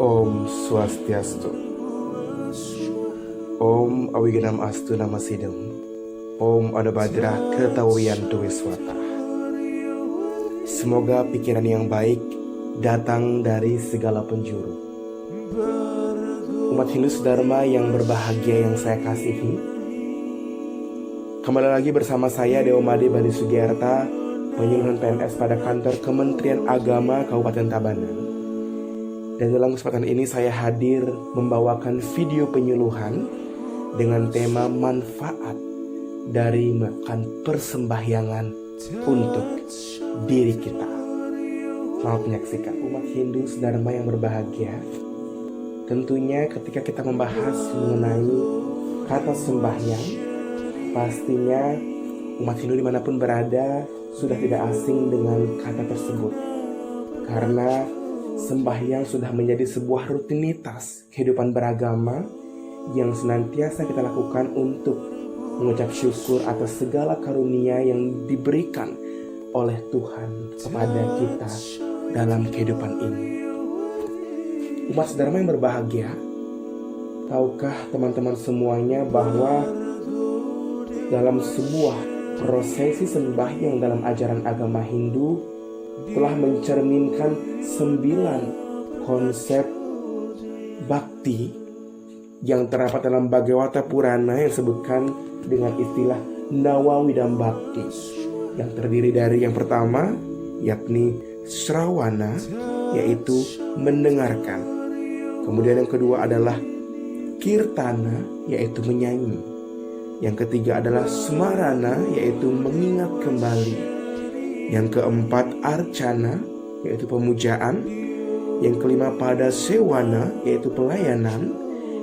Om Swastiastu. Om Awiganam Astu Namasidam. Om Anubhadra Ketawiyantu Wiswata. Semoga pikiran yang baik datang dari segala penjuru. Umat Hindu Dharma yang berbahagia yang saya kasihi, kembali lagi bersama saya Dewa Made Bali Sugiyarta, penyuluhan PNS pada kantor Kementerian Agama Kabupaten Tabanan. Dan dalam kesempatan ini saya hadir membawakan video penyuluhan dengan tema manfaat dari melakukan persembahyangan untuk diri kita. Selamat menyaksikan umat Hindu Dharma yang berbahagia. Tentunya ketika kita membahas mengenai kata sembahyang, pastinya umat Hindu dimanapun berada sudah tidak asing dengan kata tersebut. Karena sembahyang sudah menjadi sebuah rutinitas kehidupan beragama yang senantiasa kita lakukan untuk mengucap syukur atas segala karunia yang diberikan oleh Tuhan kepada kita dalam kehidupan ini. Umat Dharma yang berbahagia, tahukah teman-teman semuanya bahwa dalam sebuah prosesi sembahyang dalam ajaran agama Hindu telah mencerminkan 9 konsep bakti yang terdapat dalam Bhagavata Purana yang disebutkan dengan istilah Nawawidam Bhakti, yang terdiri dari yang pertama yakni Shrawana, yaitu mendengarkan. Kemudian yang kedua adalah Kirtana, yaitu menyanyi. Yang ketiga adalah Smarana, yaitu mengingat kembali. Yang keempat Archana, yaitu pemujaan. Yang kelima pada Sewana, yaitu pelayanan.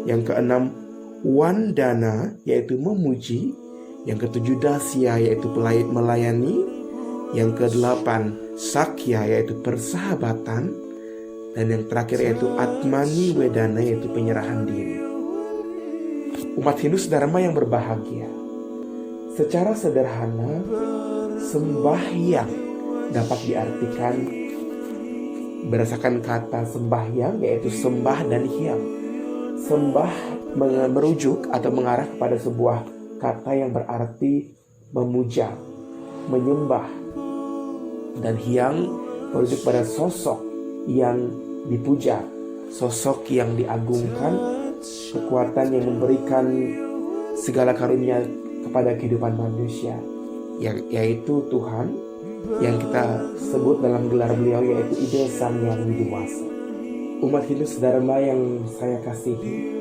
Yang keenam Wandana, yaitu memuji. Yang ketujuh Dasya, yaitu melayani. Yang kedelapan Sakya, yaitu persahabatan. Dan yang terakhir yaitu Atmani Wedana, yaitu penyerahan diri. Umat Hindu Dharma yang berbahagia, secara sederhana sembahyang dapat diartikan berdasarkan kata sembahyang, yaitu sembah dan hyang. Sembah merujuk atau mengarah kepada sebuah kata yang berarti memuja, menyembah. Dan hyang merujuk pada sosok yang dipuja, sosok yang diagungkan, kekuatan yang memberikan segala karunia kepada kehidupan manusia, yaitu Tuhan, yang kita sebut dalam gelar beliau yaitu Ida Sang Yang Widewasa. Umat Hindu Dharma yang saya kasihi,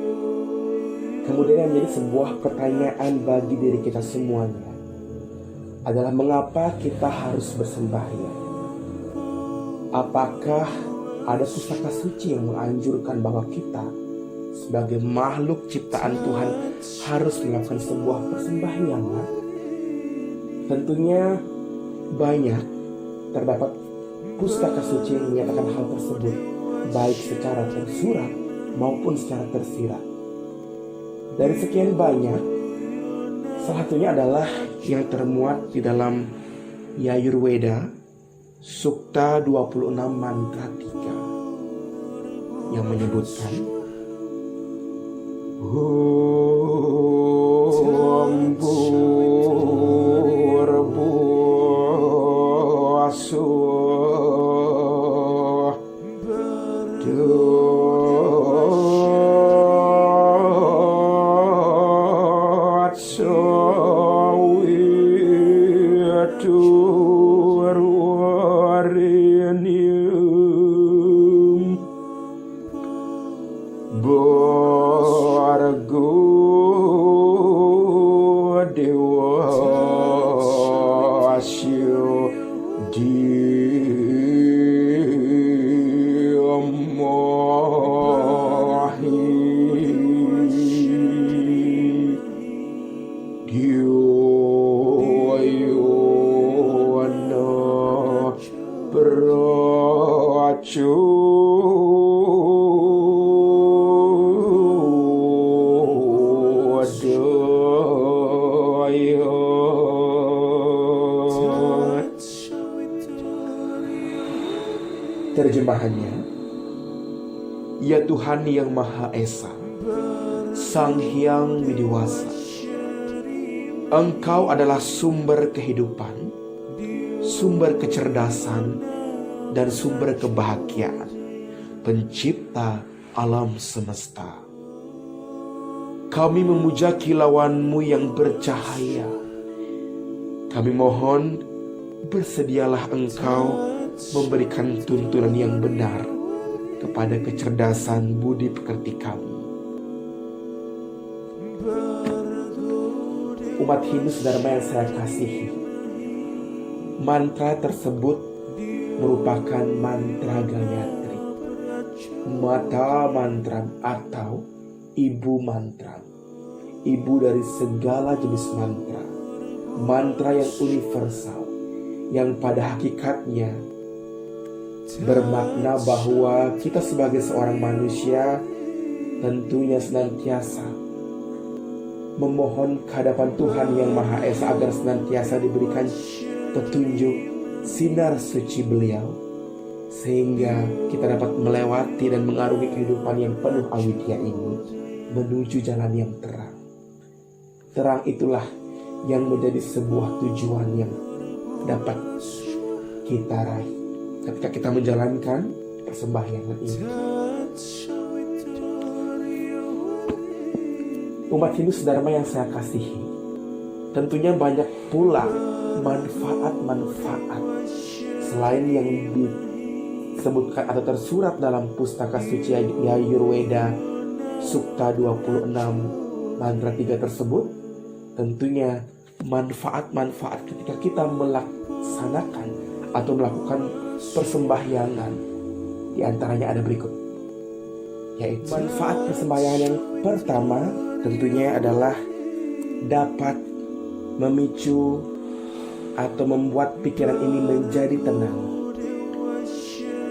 kemudian yang menjadi sebuah pertanyaan bagi diri kita semuanya adalah mengapa kita harus bersembahyang? Apakah ada pustaka suci yang menganjurkan bahwa kita sebagai makhluk ciptaan Tuhan harus melakukan sebuah persembahyangan? Tentunya banyak terdapat pustaka suci yang menyatakan hal tersebut, baik secara tersurat maupun secara tersirat. Dari sekian banyak, salah satunya adalah yang termuat di dalam Yajurveda Sukta 26 mantra 3 yang menyebutkan Om Bhurvuvassuh Bhargo Devasya Dhimahi Dhiyo Yona Pracho Terjemahannya, Ya Tuhan yang Maha Esa, Sang Hyang Widiwasa, Engkau adalah sumber kehidupan, sumber kecerdasan, dan sumber kebahagiaan, pencipta alam semesta. Kami memuja kilauan-Mu yang bercahaya. Kami mohon, bersedialah Engkau memberikan tuntunan yang benar kepada kecerdasan budi pekerti kami. Umat Hindu Dharma yang saya kasihi, mantra tersebut merupakan mantra Gayatri, Mata Mantra atau Ibu Mantra, ibu dari segala jenis mantra, mantra yang universal, yang pada hakikatnya bermakna bahwa kita sebagai seorang manusia tentunya senantiasa memohon kehadapan Tuhan yang Maha Esa agar senantiasa diberikan petunjuk sinar suci beliau, sehingga kita dapat melewati dan mengarungi kehidupan yang penuh awidya ini menuju jalan yang terang. Terang itulah yang menjadi sebuah tujuan yang dapat kita raih ketika kita menjalankan persembahyangan ini. Umat Hindu Dharma yang saya kasihi, tentunya banyak pula manfaat-manfaat selain yang disebutkan atau tersurat dalam pustaka suci Yajurveda Sukta 26 mantra 3 tersebut. Tentunya manfaat-manfaat ketika kita melaksanakan atau melakukan persembahyangan, di antaranya ada berikut, yaitu manfaat persembahyangan yang pertama tentunya adalah dapat memicu atau membuat pikiran ini menjadi tenang.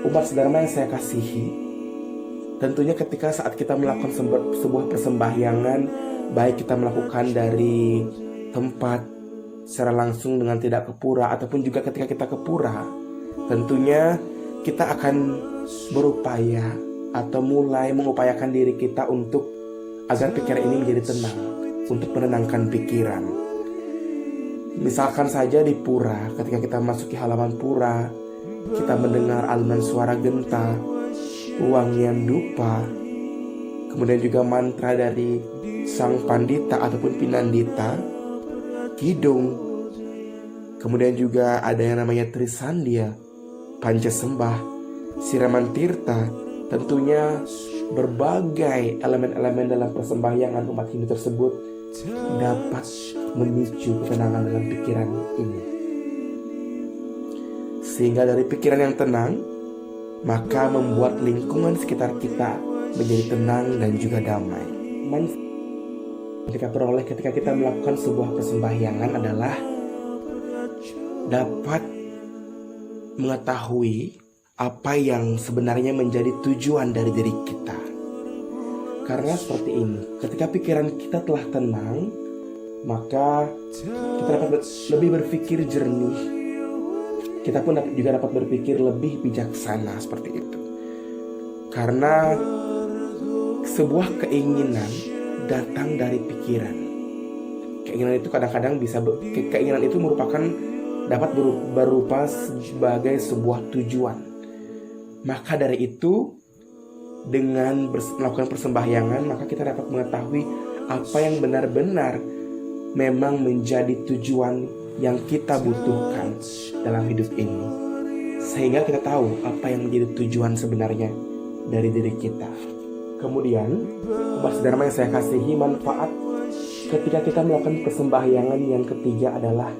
Umat Dharma yang saya kasihi, tentunya ketika saat kita melakukan sebuah persembahyangan, baik kita melakukan dari tempat secara langsung dengan tidak ke pura, ataupun juga ketika kita ke pura, tentunya kita akan berupaya atau mulai mengupayakan diri kita untuk agar pikiran ini menjadi tenang, untuk menenangkan pikiran. Misalkan saja di pura, ketika kita masuki halaman pura, kita mendengar alunan suara genta, wangian dupa, kemudian juga mantra dari sang pandita ataupun pinandita, kidung, kemudian juga ada yang namanya Trisandia, Pancasembah, siraman tirta. Tentunya berbagai elemen-elemen dalam persembahyangan umat Hindu tersebut dapat memicu ketenangan dalam pikiran ini, sehingga dari pikiran yang tenang maka membuat lingkungan sekitar kita menjadi tenang dan juga damai. Ketika kita melakukan sebuah persembahyangan adalah dapat mengetahui apa yang sebenarnya menjadi tujuan dari diri kita. Karena seperti ini, ketika pikiran kita telah tenang, maka kita dapat lebih berpikir jernih. Kita pun juga dapat berpikir lebih bijaksana seperti itu. Karena sebuah keinginan datang dari pikiran. Keinginan itu kadang-kadang keinginan itu merupakan dapat berupa sebagai sebuah tujuan. Maka dari itu, dengan melakukan persembahyangan, maka kita dapat mengetahui apa yang benar-benar memang menjadi tujuan yang kita butuhkan dalam hidup ini, sehingga kita tahu apa yang menjadi tujuan sebenarnya dari diri kita. Kemudian, umat Dharma yang saya kasihi, manfaat ketika kita melakukan persembahyangan yang ketiga adalah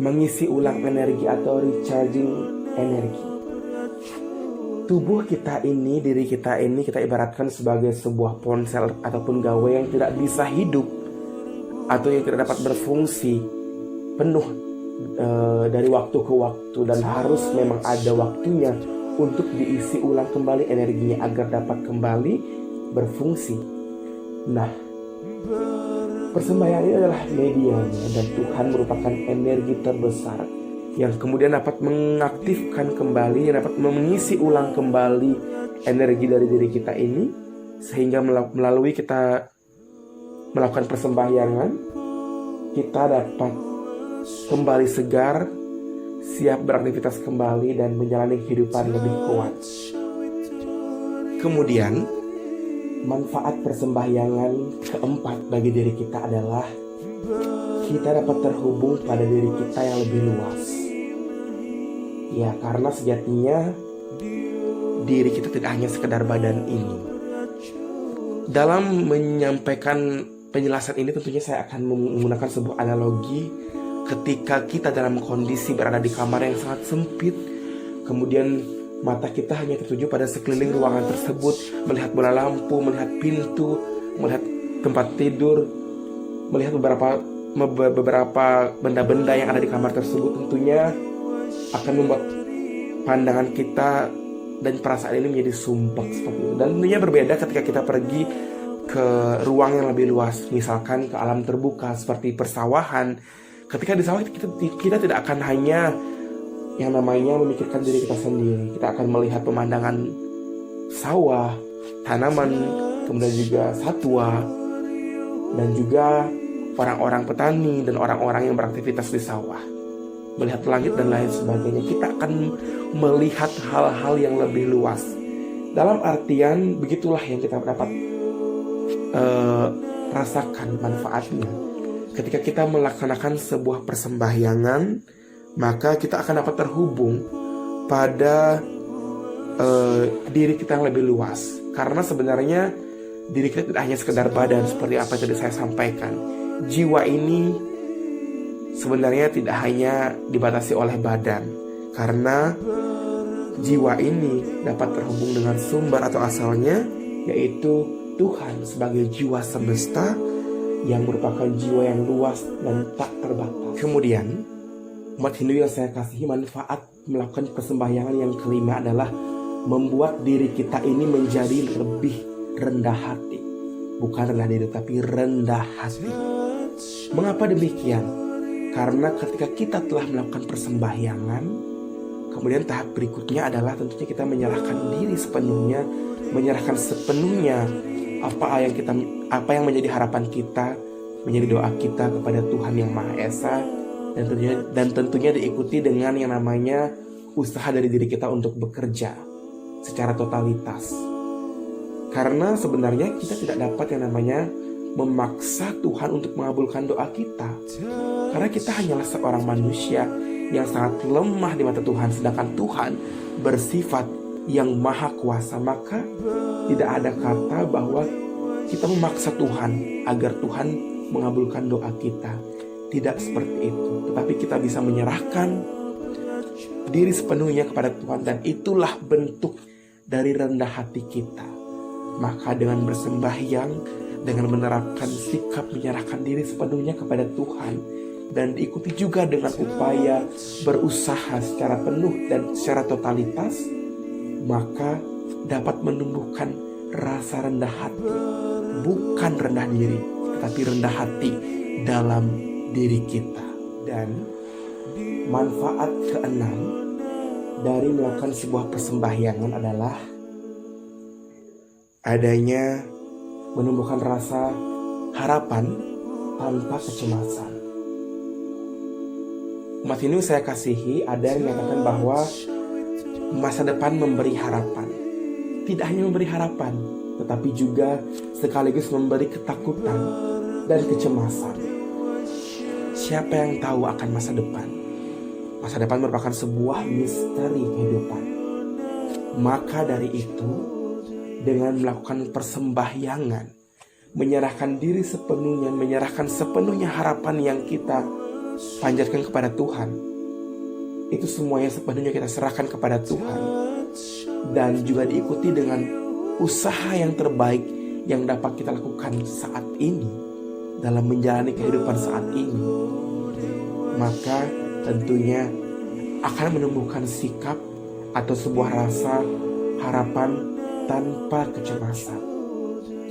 mengisi ulang energi atau recharging energi. Tubuh kita ini, diri kita ini, kita ibaratkan sebagai sebuah ponsel ataupun gawai yang tidak bisa hidup atau yang tidak dapat berfungsi penuh dari waktu ke waktu, dan harus memang ada waktunya untuk diisi ulang kembali energinya agar dapat kembali berfungsi. Nah, persembahyaan ini adalah medianya, dan Tuhan merupakan energi terbesar yang kemudian dapat mengaktifkan kembali, yang dapat mengisi ulang kembali energi dari diri kita ini, sehingga melalui kita melakukan persembahyangan, kita dapat kembali segar, siap beraktivitas kembali dan menjalani kehidupan lebih kuat. Kemudian, manfaat persembahyangan keempat bagi diri kita adalah kita dapat terhubung pada diri kita yang lebih luas. Ya, karena sejatinya diri kita tidak hanya sekedar badan ini. Dalam menyampaikan penjelasan ini tentunya saya akan menggunakan sebuah analogi ketika kita dalam kondisi berada di kamar yang sangat sempit, kemudian mata kita hanya tertuju pada sekeliling ruangan tersebut, melihat bola lampu, melihat pintu, melihat tempat tidur, melihat beberapa benda-benda yang ada di kamar tersebut. Tentunya akan membuat pandangan kita dan perasaan ini menjadi sumpek seperti itu. Dan tentunya berbeda ketika kita pergi ke ruang yang lebih luas, misalkan ke alam terbuka seperti persawahan. Ketika di sawah kita tidak akan hanya yang namanya memikirkan diri kita sendiri. Kita akan melihat pemandangan sawah, tanaman, kemudian juga satwa, dan juga orang-orang petani dan orang-orang yang beraktivitas di sawah. Melihat langit dan lain sebagainya. Kita akan melihat hal-hal yang lebih luas. Dalam artian begitulah yang kita dapat rasakan manfaatnya. Ketika kita melaksanakan sebuah persembahyangan, maka kita akan dapat terhubung pada diri kita yang lebih luas. Karena sebenarnya diri kita tidak hanya sekedar badan seperti apa yang tadi saya sampaikan. Jiwa ini sebenarnya tidak hanya dibatasi oleh badan, karena jiwa ini dapat terhubung dengan sumber atau asalnya, yaitu Tuhan sebagai jiwa semesta yang merupakan jiwa yang luas dan tak terbatas. Kemudian, umat Hindu yang saya kasihi, manfaat melakukan persembahyangan yang kelima adalah membuat diri kita ini menjadi lebih rendah hati. Bukan rendah diri, tapi rendah hati. Mengapa demikian? Karena ketika kita telah melakukan persembahyangan, kemudian tahap berikutnya adalah tentunya kita menyerahkan diri sepenuhnya, menyerahkan sepenuhnya apa yang menjadi harapan kita, menjadi doa kita kepada Tuhan yang Maha Esa, dan tentunya diikuti dengan yang namanya usaha dari diri kita untuk bekerja secara totalitas. Karena sebenarnya kita tidak dapat yang namanya memaksa Tuhan untuk mengabulkan doa kita. Karena kita hanyalah seorang manusia yang sangat lemah di mata Tuhan, sedangkan Tuhan bersifat yang maha kuasa. Maka tidak ada kata bahwa kita memaksa Tuhan agar Tuhan mengabulkan doa kita. Tidak seperti itu. Tetapi kita bisa menyerahkan diri sepenuhnya kepada Tuhan, dan itulah bentuk dari rendah hati kita. Maka dengan bersembahyang, dengan menerapkan sikap menyerahkan diri sepenuhnya kepada Tuhan, dan diikuti juga dengan upaya berusaha secara penuh dan secara totalitas, maka dapat menumbuhkan rasa rendah hati. Bukan rendah diri, tetapi rendah hati dalam diri kita. Dan manfaat keenam dari melakukan sebuah persembahyangan adalah adanya menumbuhkan rasa harapan tanpa kecemasan. Umat Hindu saya kasihi, ada yang menyatakan bahwa masa depan memberi harapan. Tidak hanya memberi harapan, tetapi juga sekaligus memberi ketakutan dan kecemasan. Siapa yang tahu akan masa depan? Masa depan merupakan sebuah misteri kehidupan. Maka dari itu, dengan melakukan persembahyangan, menyerahkan diri sepenuhnya, menyerahkan sepenuhnya harapan yang kita panjatkan kepada Tuhan, itu semuanya sepenuhnya kita serahkan kepada Tuhan, dan juga diikuti dengan usaha yang terbaik yang dapat kita lakukan saat ini dalam menjalani kehidupan saat ini, maka tentunya akan menumbuhkan sikap atau sebuah rasa harapan tanpa kecemasan.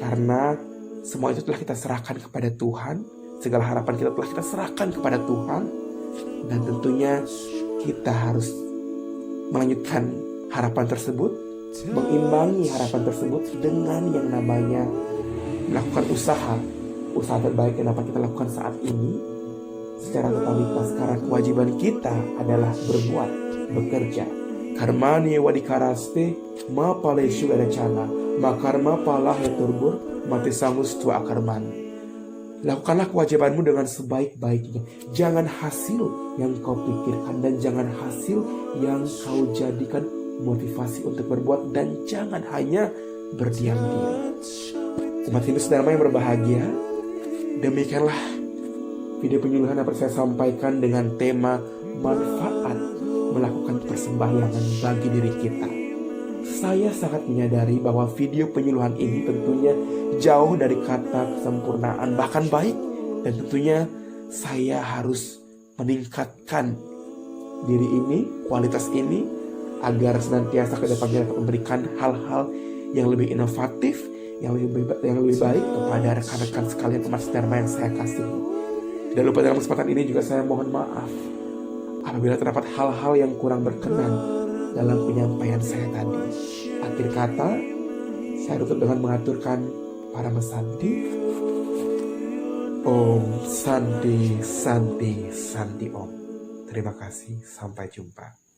Karena semua itu telah kita serahkan kepada Tuhan, segala harapan kita telah kita serahkan kepada Tuhan, dan tentunya kita harus melanjutkan harapan tersebut mengimbangi harapan tersebut dengan yang namanya melakukan usaha terbaik yang dapat kita lakukan saat ini secara totalitas, karena kewajiban kita adalah berbuat, bekerja. Karmani wadikaraste ma paleshu edacana makarma palah ya turbur mati sangus tua akarman. Lakukanlah kewajibanmu dengan sebaik-baiknya. Jangan hasil yang kau pikirkan dan jangan hasil yang kau jadikan motivasi untuk berbuat, dan jangan hanya berdiam diri. Umat Hindu Dharma yang berbahagia, demikianlah video penyuluhan dapat saya sampaikan dengan tema manfaat melakukan persembahyangan bagi diri kita. Saya sangat menyadari bahwa video penyuluhan ini tentunya jauh dari kata kesempurnaan, bahkan baik. Dan tentunya saya harus meningkatkan diri ini, kualitas ini, agar senantiasa ke depannya dapat memberikan hal-hal yang lebih inovatif, yang lebih baik kepada rekan-rekan sekalian umat Dharma yang saya kasihi. Dan lupa dalam kesempatan ini juga saya mohon maaf apabila terdapat hal-hal yang kurang berkenan dalam penyampaian saya tadi. Akhir kata, saya tutup dengan mengaturkan para mesanti. Om Santi Santi Santi Om. Terima kasih, sampai jumpa.